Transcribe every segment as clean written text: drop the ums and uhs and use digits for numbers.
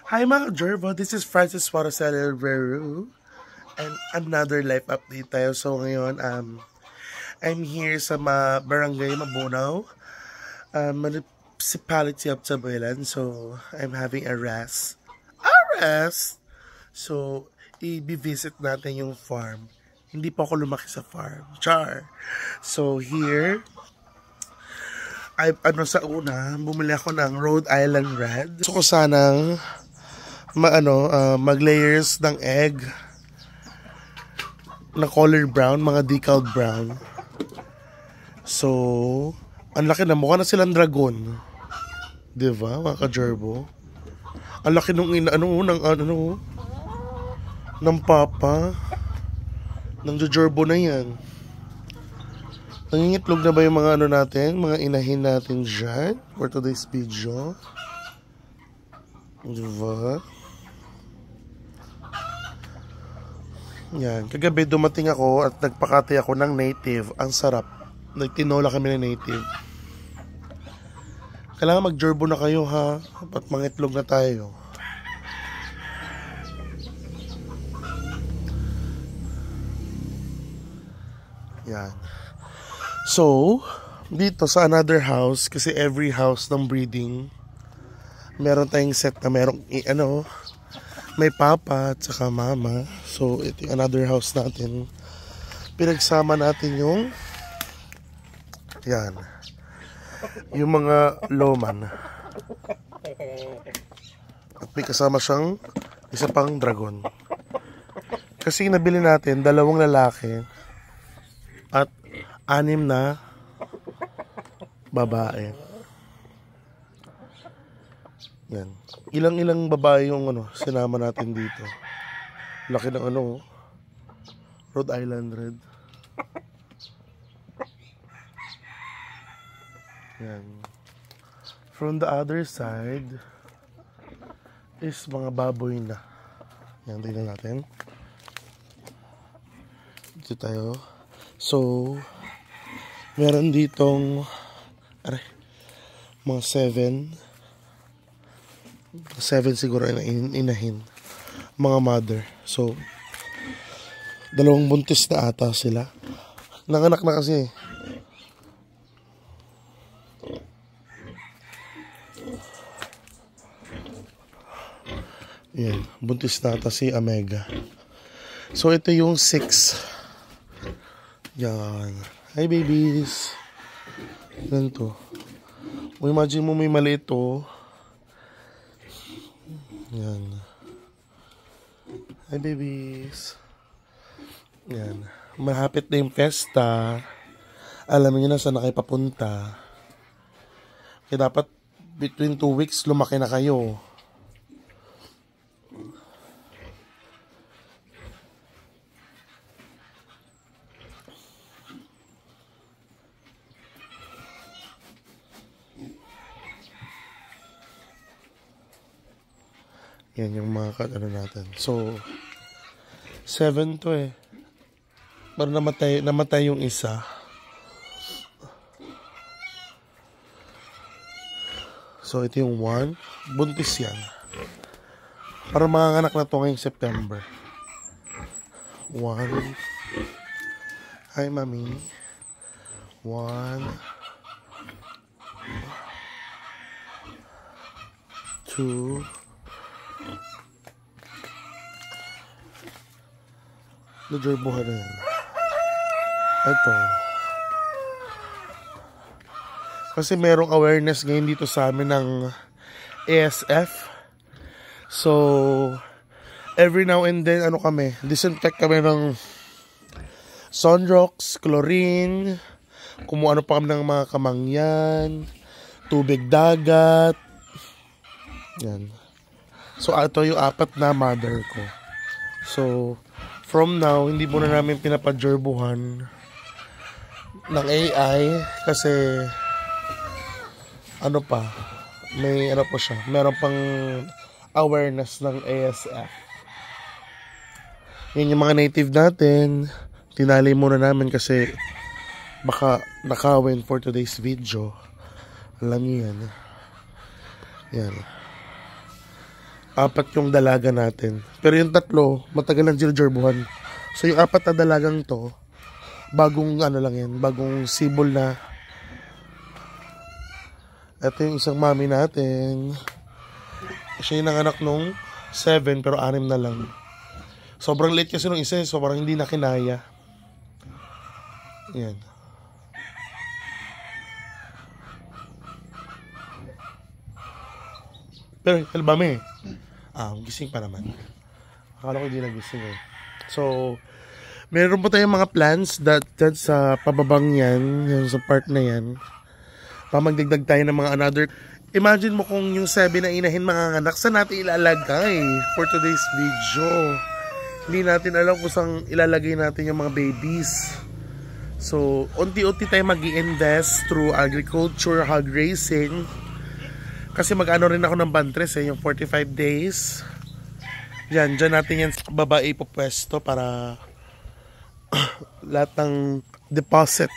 Hi mga Jervo, this is Francis Waracel Veru and another life update tayo. So ngayon, I'm here sa Barangay Mabunaw, Municipality of Tabuelan. So I'm having a rest. So i-visit natin yung farm. Hindi pa ako lumaki sa farm. Char. So here, sa una, bumili ako ng Rhode Island Red. So ko sanang mag-layers ng egg na color brown, mga decaled brown. So, ang laki na, mukha na silang dragon. Diba, mga ka-Jerbo? Ang laki nung ng papa. Ng Jerbo na yan. Nangingitlog na ba yung mga natin, mga inahin natin dyan for today's video? Diba? Yan. Kagabi dumating ako at nagpakatay ako ng native. Ang sarap. Nagtinola kami ng native. Kailangan mag-Jerbo na kayo ha. At mangitlog na tayo. Yan. So, dito sa another house, kasi every house ng breeding, meron tayong set na merong may papa at saka mama. So, ito yung another house natin. Pinagsama natin yung yan. Yung mga loman. At may kasama siyang isa pang dragon. Kasi nabili natin 2 lalaki at 6 na babae. Yan. Ilang babae yung sinama natin dito. Laki ng Rhode Island Red. Yan. From the other side is mga baboy na. Yan, tingnan natin. Dito tayo. So, meron ditong mga 7 siguro inahin, mga mother. So 2 buntis na ata sila. Nanganak na kasi. Yan, buntis na ata si Omega. So ito yung 6. Yan. Hi babies. Ganito. Imagine mo may maliit to. Yan. Hi babies. Yan. Mahapit na yung pesta. Alam niyo na saan na kayo papunta. Kaya dapat between 2 weeks lumaki na kayo. Yan yung mga natin. So, 7 to eh. Pero namatay yung isa. So, ito yung 1. Buntis yan. Para manganganak na to ngayong September. 1. Hi, mami. 1. 2. Najerbohan na yan. Ito. Kasi merong awareness ngayon dito sa amin ng ASF. So, every now and then, disinfect kami ng Sunrox, chlorine, kumuha pa kami ng mga kamangyan, tubig dagat. Yan. So, ito yung 4 na mother ko. So, from now, hindi muna namin pinapajerbuhan ng AI kasi may siya. Meron pang awareness ng ASF. Yan yung mga native natin. Tinali muna namin kasi baka nakawin for today's video. Alam niyo yan. Yan. 4 yung dalaga natin. Pero yung 3, matagal lang ginajorbuhan. So yung 4 na dalagang to, bagong ano lang yan, bagong sibol na. Ito yung isang mami natin. Siya yung nanganak nung 7 pero 6 na lang. Sobrang late kasi nung isa, sobrang hindi na kinaya. Yan. Pero kalbame. Gising pa naman. Akala ko hindi nagising eh. So, meron pa tayong mga plans that sa pababang yan, yung sa part na yan. Magdagdag tayo ng mga another. Imagine mo kung yung 7 na inahin mga anak, saan natin ilalagay for today's video. Hindi natin alam kung saan ilalagay natin yung mga babies. So, unti-unti tayo mag-i-invest through agriculture, hog raising. Kasi mag-ano rin ako ng bantres yung 45 days. Dyan natin yan sa baba ipopwesto para lahat ng deposit.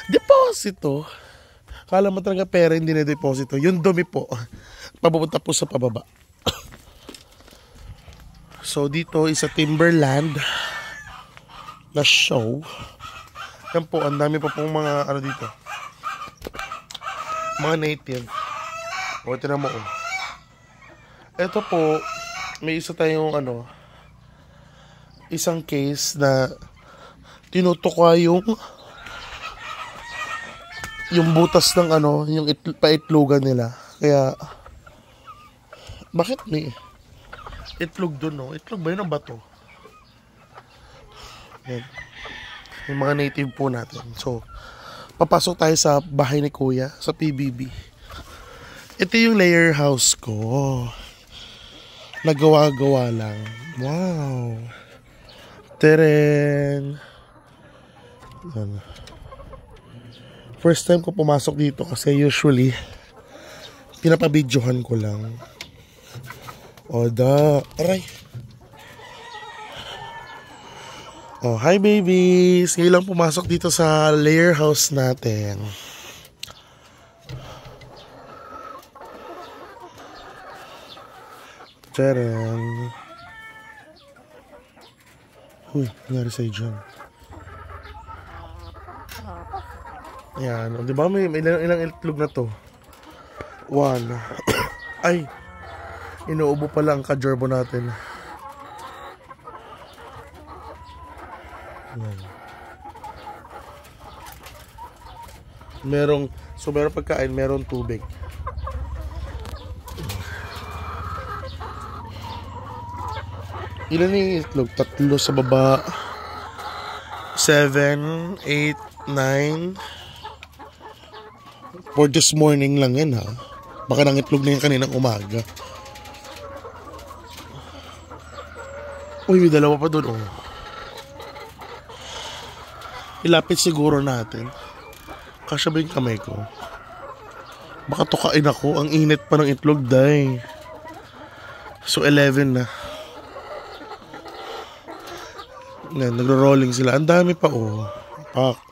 Deposito? Kala mo talaga pera hindi na deposito. Yung dumi po, papupunta po sa pababa. So dito is a timberland na show. Yan po, ang dami po pong mga ano dito. Mga native. O, tinan mo. Ito po, may isa tayong isang case na tinutukwa yung butas ng yung paitlogan nila. Kaya, bakit may itlog dun, no? Itlog ba yun ang bato? Yan. Yung mga native po natin. So, papasok tayo sa bahay ni Kuya, sa PBB. Ito yung layer house ko. Nagawa-gawa lang. Wow. Teren. First time ko pumasok dito kasi usually pinapabidyohan ko lang. Aray. Hi babies. Ngayon lang pumasok dito sa layer house natin. Tcharan. Uy, nangyari sa'yo dyan. Ayan, di ba may ilang itlog na to? 1. Ay, inuubo pala ang ka-gerbo natin. Ayan. Merong pagkain, merong tubig. Ilan yung itlog? 3 sa baba. 7, 8, 9. For this morning lang yan ha. Baka nang itlog na yan kaninang umaga. Uy, may 2 pa doon oh. Ilapit siguro natin. Kasya ba yung kamay ko? Baka tukain ako. Ang init pa ng itlog day. So 11 na. Nagro-rolling sila. Ang dami pa oh. Pak.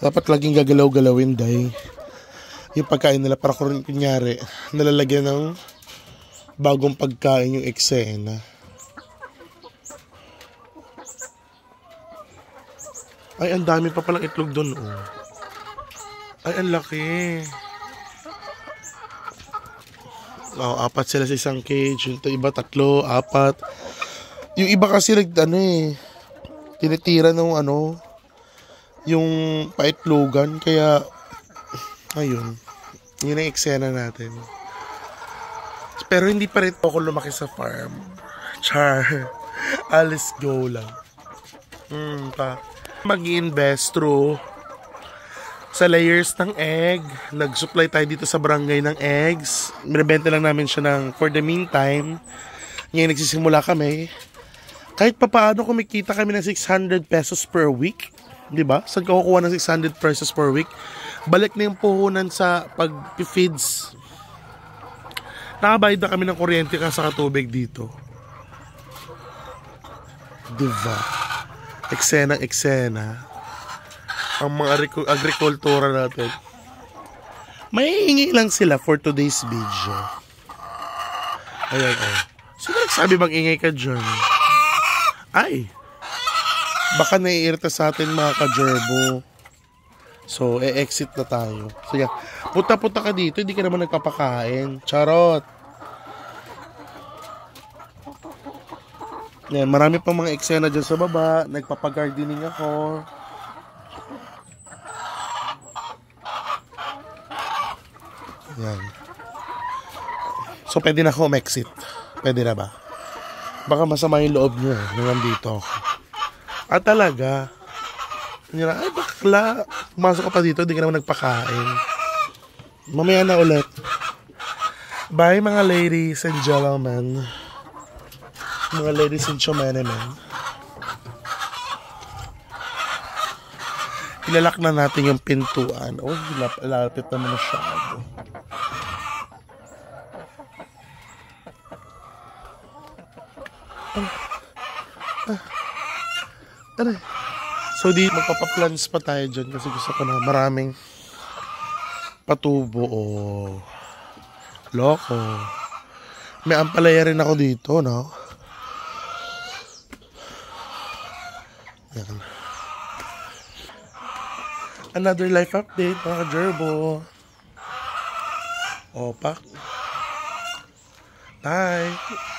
Dapat laging gagalaw-galawin dahil yung pagkain nila para kunyari nalalagyan ng bagong pagkain yung eksena. Ay, ang dami pa palang itlog doon, oh. Ay, ang laki. 4 sila sa isang cage. Yung iba 3, 4. Yung iba kasi tinitira ng yung paitlogan. Kaya, ayun. Yun ang eksena natin. Pero hindi pa rin ako lumaki sa farm. Char. Let's go lang. Mag-i-invest through sa layers ng egg. Nag-supply tayo dito sa barangay ng eggs. Binibenta lang namin siya for the meantime. Ngayon nagsisimula kami. Kahit papaano kumikita kami ng 600 pesos per week. Diba? Saan ka kukuha ng 600 pesos per week? Balik na yung puhunan sa pag-feeds. Nakabayad na kami ng kuryente ka sa katubig dito. Diba? Eksena. Ang mga agrikultura natin. Maiingi lang sila for today's video. Ayan, oh. Sino nagsabi mag-ingay ka dyan? Ay! Baka naiirita sa atin mga ka-gerbo. So, exit na tayo. Sige, punta-punta ka dito, hindi ka naman nagpapakain. Charot! Yan, marami pang mga eksena dyan sa baba. Nagpapagardening ako. Yan. So, pwede na ako exit. Pwede na ba? Baka masama yung loob nyo nung nandito ako. At talaga, ay bakla, pumasok ka pa dito, hindi ka naman nagpakain. Mamaya na ulit. Bye mga ladies and gentlemen. Mga ladies and gentlemen. Ilalak na natin yung pintuan. Oh, lapit naman masyado. So di magpapaplans pa tayo dyan kasi gusto ko na maraming patubo o loko. May ampalaya rin ako dito, no? Yan. Another life update mga gerbo. Opak. Bye.